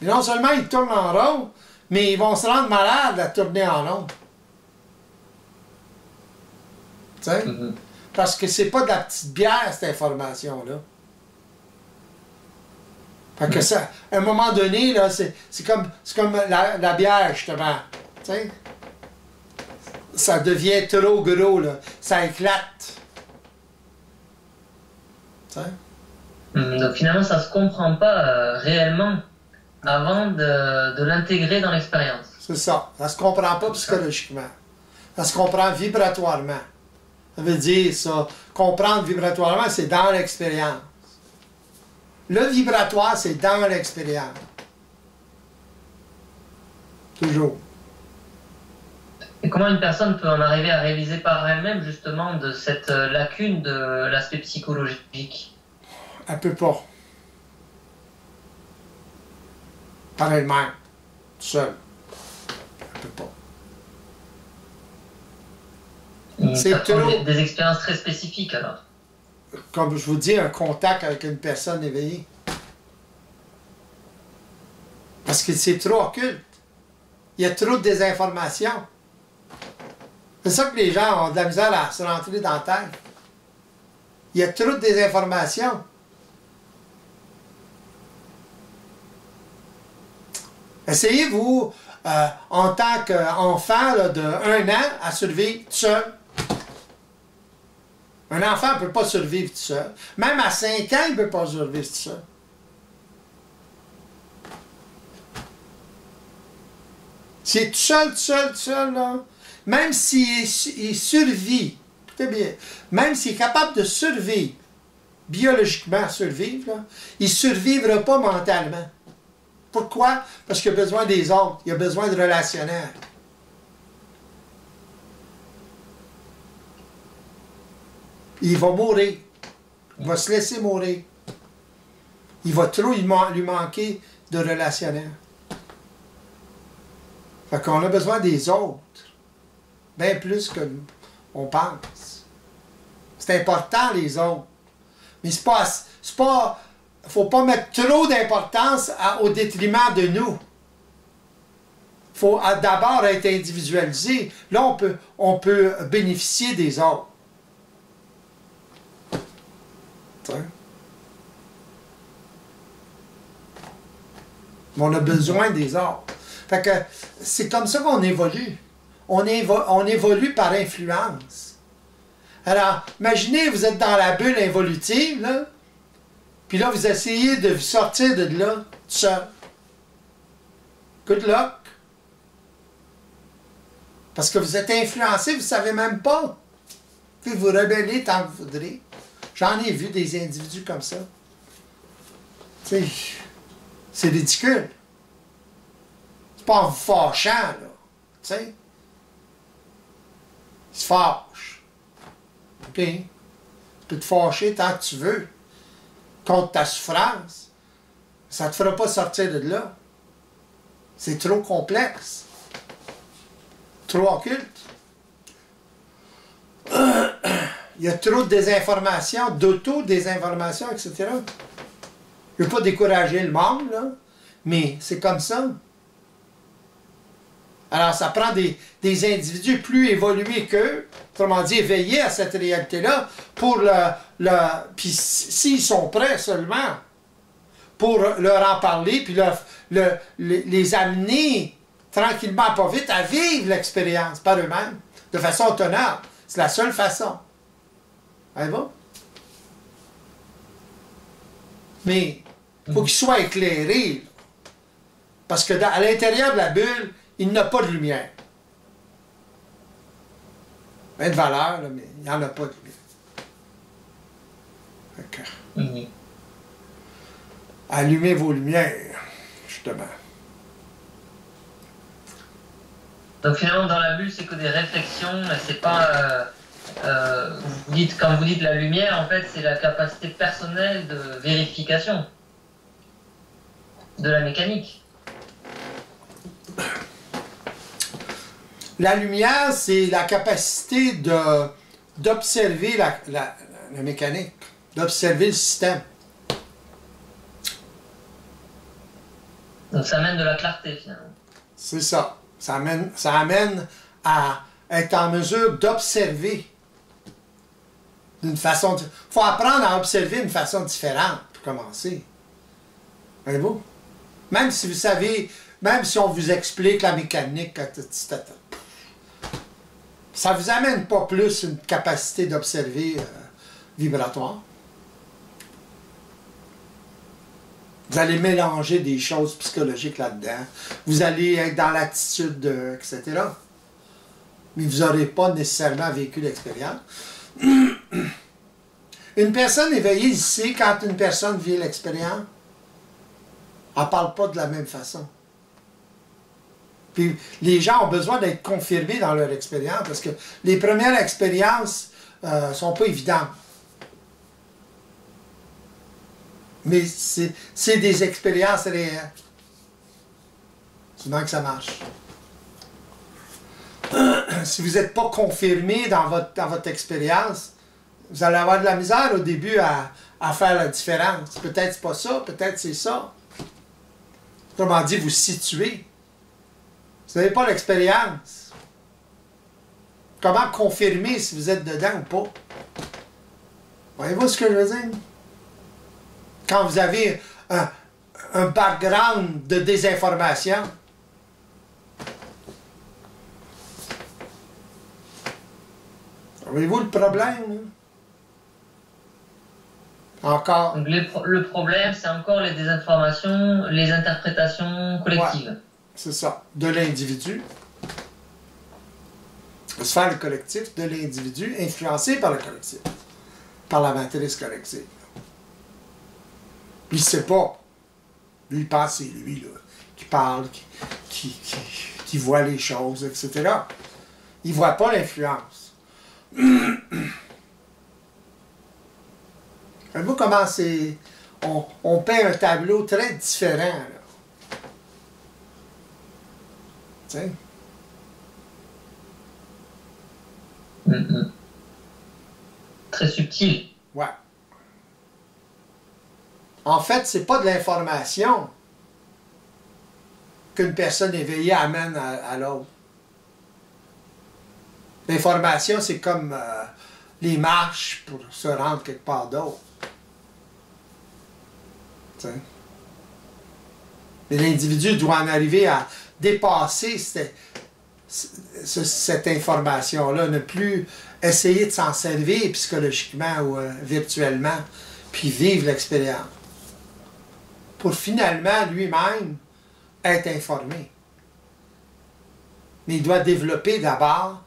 Et non seulement ils tournent en rond, mais ils vont se rendre malades à tourner en rond. Tu sais? Parce que c'est pas de la petite bière, cette information-là. Fait que ça, à un moment donné, là, c'est comme la bière, justement. Tu sais? Ça devient trop gros, là. Ça éclate. Tu sais? Donc finalement, ça se comprend pas réellement avant de l'intégrer dans l'expérience. C'est ça. Ça se comprend pas psychologiquement. Ça se comprend vibratoirement. Ça veut dire ça. Comprendre vibratoirement, c'est dans l'expérience. Le vibratoire, c'est dans l'expérience. Toujours. Et comment une personne peut en arriver à réaliser par elle-même, justement, de cette lacune de l'aspect psychologique? Elle peut pas. Par elle-même. Seule. Elle peut pas. Ça prend des expériences très spécifiques, alors. Comme je vous dis, un contact avec une personne éveillée. Parce que c'est trop occulte. Il y a trop de désinformation. C'est ça que les gens ont de la misère à se rentrer dans la tête. Il y a trop de désinformation. Essayez-vous, en tant qu'enfant de 1 an, à survivre tout seul. Un enfant ne peut pas survivre tout seul. Même à 5 ans, il ne peut pas survivre tout seul. C'est tout seul, là. Même s'il survit, écoutez bien, même s'il est capable de survivre, biologiquement survivre, là, il ne survivra pas mentalement. Pourquoi? Parce qu'il a besoin des autres, il a besoin de relationnel. Il va mourir. Il va se laisser mourir. Il va trop lui manquer de relationnel. Fait qu'on a besoin des autres. Bien plus que on pense. C'est important, les autres. Mais c'est pas faut pas mettre trop d'importance au détriment de nous. Il faut d'abord être individualisé. Là, on peut bénéficier des autres. Mais on a besoin des autres. Fait que c'est comme ça qu'on évolue. On évolue par influence. Alors, imaginez, vous êtes dans la bulle involutive, là, puis là, vous essayez de sortir de là, tout seul. Good luck. Parce que vous êtes influencé, vous ne savez même pas. Puis vous rebellez tant que vous voudrez. J'en ai vu des individus comme ça. Tu sais, c'est ridicule. C'est pas en vous fâchant, là. Tu sais. Ils se fâchent. OK? Tu peux te fâcher tant que tu veux contre ta souffrance. ça ne te fera pas sortir de là. C'est trop complexe. Trop occulte. Il y a trop de désinformation, d'auto-désinformation, etc. Je ne veux pas décourager le monde, là, mais c'est comme ça. Alors, ça prend des individus plus évolués qu'eux, autrement dit, éveillés à cette réalité-là, pour puis s'ils sont prêts seulement, pour leur en parler, puis les amener tranquillement, pas vite, à vivre l'expérience par eux-mêmes, de façon autonome. C'est la seule façon. Allez-vous? Mais il faut qu'ils soient éclairés. Parce que à l'intérieur de la bulle, il n'y a pas de lumière. Il y a de valeur, là, mais il n'y en a pas de lumière. Allumez vos lumières, justement. Donc finalement, dans la bulle, c'est que des réflexions, c'est pas... quand vous dites la lumière, en fait, c'est la capacité personnelle de vérification de la mécanique. La lumière, c'est la capacité d'observer la mécanique, d'observer le système. Donc ça amène de la clarté, finalement. C'est ça. Ça amène à être en mesure d'observer d'une façon... Il faut apprendre à observer d'une façon différente pour commencer. Voyez-vous? Même si vous savez, même si on vous explique la mécanique, ça ne vous amène pas plus une capacité d'observer vibratoire. Vous allez mélanger des choses psychologiques là-dedans. Vous allez être dans l'attitude, etc. Mais vous n'aurez pas nécessairement vécu l'expérience. Une personne éveillée ici, quand une personne vit l'expérience, elle ne parle pas de la même façon. Puis les gens ont besoin d'être confirmés dans leur expérience parce que les premières expériences ne sont pas évidentes. Mais c'est des expériences réelles. C'est bien que ça marche. Si vous n'êtes pas confirmé dans votre expérience, vous allez avoir de la misère au début à faire la différence. Peut-être c'est pas ça, peut-être c'est ça. Autrement dit, vous situez. Vous n'avez pas l'expérience. Comment confirmer si vous êtes dedans ou pas? Voyez-vous ce que je veux dire? Quand vous avez un background de désinformation, voyez-vous le problème? Encore. Donc le problème, c'est encore les désinformations, les interprétations collectives. Ouais, c'est ça. De l'individu. La sphère collective de l'individu influencé par le collectif. Par la matrice collective. Puis il ne sait pas. Lui, il pense que c'est lui là, qui parle, qui voit les choses, etc. Il ne voit pas l'influence. Voyez-vous comment c'est... On peint un tableau très différent, là. Tu sais? Très subtil. Ouais. En fait, c'est pas de l'information qu'une personne éveillée amène à l'autre. L'information, c'est comme les marches pour se rendre quelque part d'autre. Mais l'individu doit en arriver à dépasser cette information-là, ne plus essayer de s'en servir psychologiquement ou virtuellement, puis vivre l'expérience. Pour finalement, lui-même, être informé. Mais il doit développer d'abord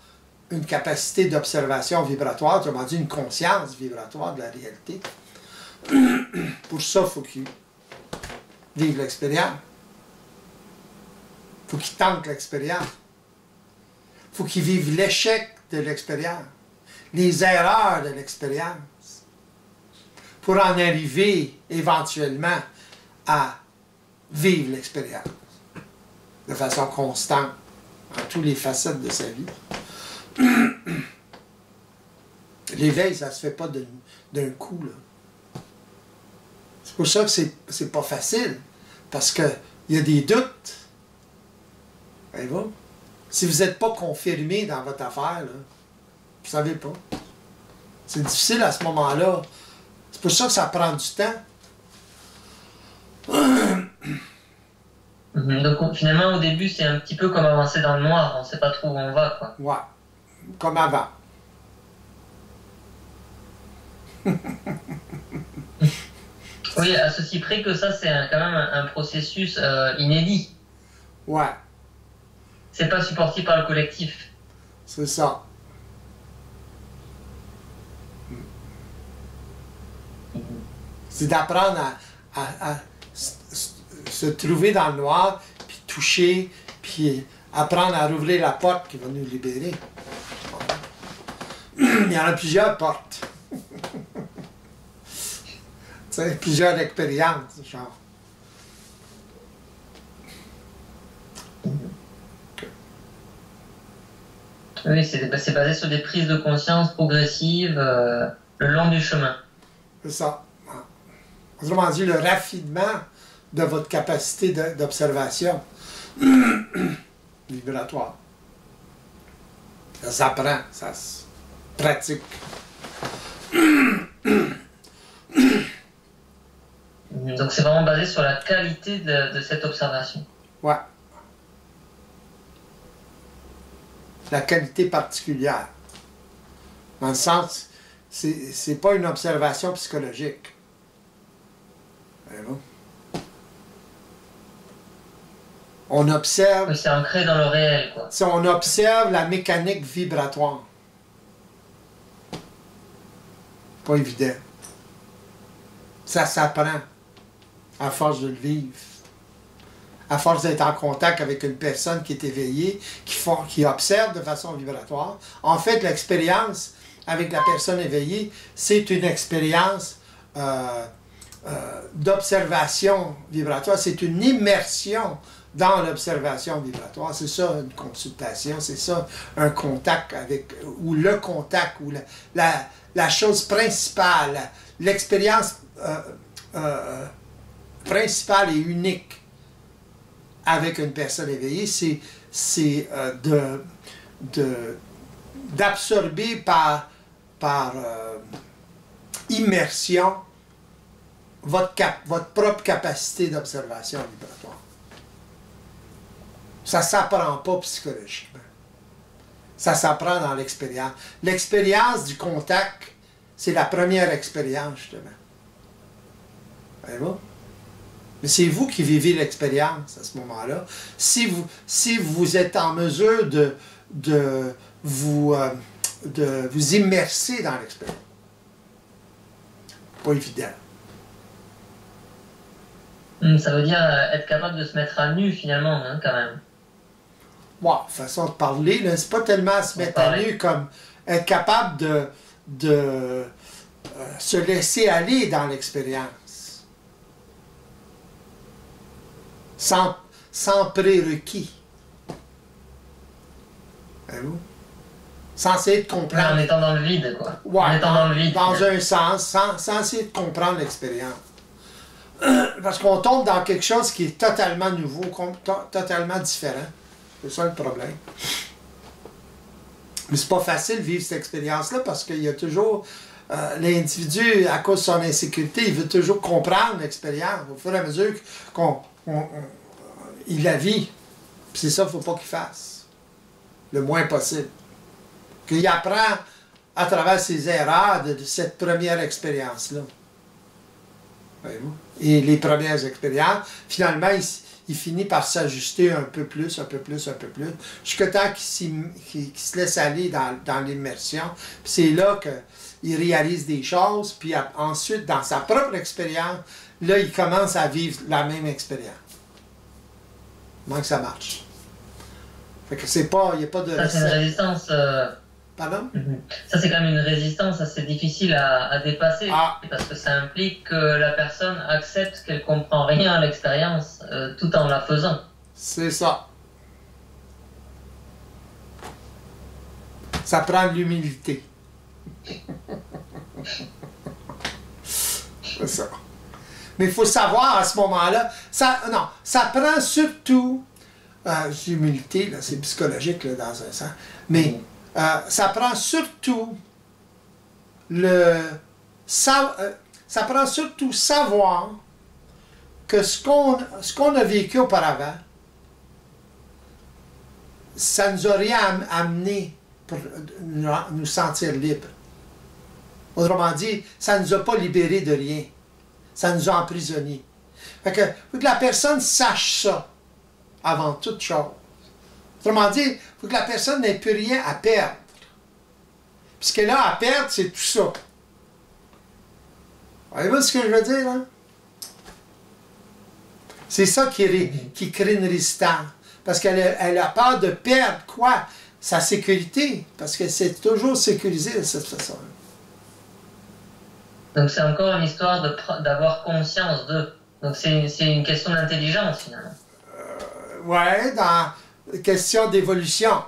une capacité d'observation vibratoire, autrement dit une conscience vibratoire de la réalité. Pour ça, il faut qu'il vive l'expérience. Il faut qu'il tente l'expérience. Il faut qu'il vive l'échec de l'expérience, les erreurs de l'expérience, pour en arriver éventuellement à vivre l'expérience de façon constante dans toutes les facettes de sa vie. L'éveil, ça ne se fait pas d'un coup, là. C'est pour ça que c'est pas facile, parce qu'il y a des doutes. Voyez-vous? Si vous n'êtes pas confirmé dans votre affaire, là, vous ne savez pas. C'est difficile à ce moment-là. C'est pour ça que ça prend du temps. Donc finalement, au début, c'est un petit peu comme avancer dans le noir. On ne sait pas trop où on va, quoi. Ouais, comme avant. Oui, à ceci près que ça, c'est quand même un processus inédit. Ouais, C'est pas supporté par le collectif. c'est ça. C'est d'apprendre à se trouver dans le noir, puis toucher, puis apprendre à rouvrir la porte qui va nous libérer. Il y en a plusieurs portes. Tu sais, plusieurs expériences, genre. Oui, c'est basé sur des prises de conscience progressives le long du chemin. C'est ça. Autrement dit, le raffinement de votre capacité d'observation vibratoire. Ça s'apprend, ça se pratique. Donc c'est vraiment basé sur la qualité de cette observation. Ouais. La qualité particulière. Dans le sens, c'est pas une observation psychologique. Voyez-vous? On observe. C'est ancré dans le réel, quoi. Si on observe la mécanique vibratoire. Pas évident. Ça s'apprend à force de le vivre. À force d'être en contact avec une personne qui est éveillée, qui observe de façon vibratoire. En fait, l'expérience avec la personne éveillée, c'est une expérience d'observation vibratoire. C'est une immersion dans l'observation vibratoire. C'est ça une consultation, c'est ça un contact avec, ou le contact, ou la chose principale, l'expérience principale et unique avec une personne éveillée, c'est d'absorber par immersion votre propre capacité d'observation vibratoire. Ça ne s'apprend pas psychologiquement. Ça s'apprend dans l'expérience. L'expérience du contact, c'est la première expérience, justement. Voyez-vous? Mais c'est vous qui vivez l'expérience à ce moment-là. Si vous êtes en mesure de vous immerser dans l'expérience. Pas évident. Ça veut dire être capable de se mettre à nu, finalement, hein, quand même. Wow, façon de parler, là, c'est pas tellement se mettre à nu comme être capable de se laisser aller dans l'expérience. Sans prérequis. Allô? Sans essayer de comprendre. En étant dans le vide, quoi. Ouais, en étant dans le vide. Dans un sens, sans essayer de comprendre l'expérience. Parce qu'on tombe dans quelque chose qui est totalement nouveau, totalement différent. C'est ça le problème. Mais c'est pas facile de vivre cette expérience-là parce qu'il y a toujours... l'individu, à cause de son insécurité, il veut toujours comprendre l'expérience au fur et à mesure qu'il la vit. Puis c'est ça qu'il ne faut pas qu'il fasse. Le moins possible. Qu'il apprend à travers ses erreurs de cette première expérience-là. Voyez-vous? Et les premières expériences, finalement, il finit par s'ajuster un peu plus, jusqu'à temps qu'il se laisse aller dans l'immersion. Puis c'est là qu'il réalise des choses, puis ensuite, dans sa propre expérience, là, il commence à vivre la même expérience. Comment que ça marche? Fait que c'est pas, il n'y a pas de... Ça, c'est une résistance Pardon? Ça, c'est quand même une résistance assez difficile à dépasser, Ah. parce que ça implique que la personne accepte qu'elle comprend rien à l'expérience, tout en la faisant. C'est ça. Ça prend de l'humilité. C'est ça. Mais il faut savoir à ce moment-là, ça prend surtout, l'humilité, là, c'est psychologique là, dans un sens, mais ça prend surtout ça prend surtout savoir que ce qu'on a vécu auparavant, ça nous a rien amené pour nous sentir libres. Autrement dit, ça ne nous a pas libérés de rien. Ça nous a emprisonnés. Fait que, faut que la personne sache ça avant toute chose. Autrement dit, il faut que la personne n'ait plus rien à perdre. Puis ce qu'elle a à perdre, c'est tout ça. Voyez-vous ce que je veux dire, là? C'est ça qui crée une résistance. Parce qu'elle a peur de perdre quoi? Sa sécurité. Parce que c'est toujours sécurisé de cette façon-là. Donc c'est encore une histoire d'avoir conscience de. Donc c'est une question d'intelligence finalement. Ouais, dans la question d'évolution.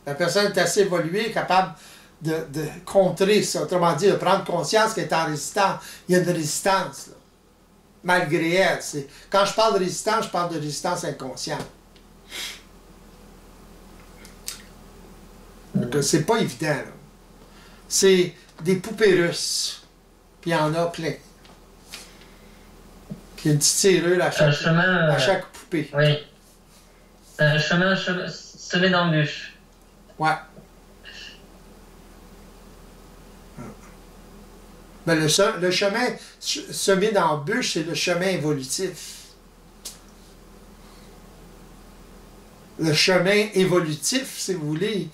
La personne est assez évoluée, capable de contrer ça. Autrement dit, de prendre conscience qu'elle est en résistance. Il y a une résistance, là, malgré elle. Quand je parle de résistance, je parle de résistance inconsciente. C'est pas évident, là. C'est des poupées russes. Puis il y en a plein. Puis il y a une petite serrure à chaque poupée. Oui. Un chemin semé d'embûches. Ouais. Ben le chemin semé d'embûches, c'est le chemin évolutif. Le chemin évolutif, si vous voulez,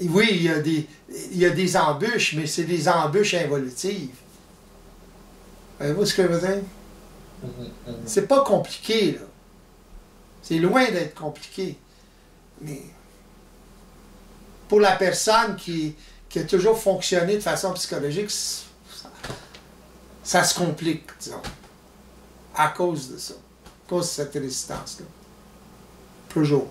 oui, il y a des embûches, mais c'est des embûches involutives. Voyez-vous ce que je veux dire? C'est pas compliqué, là. C'est loin d'être compliqué. Mais pour la personne qui a toujours fonctionné de façon psychologique, ça se complique, disons. À cause de ça. À cause de cette résistance-là. Toujours.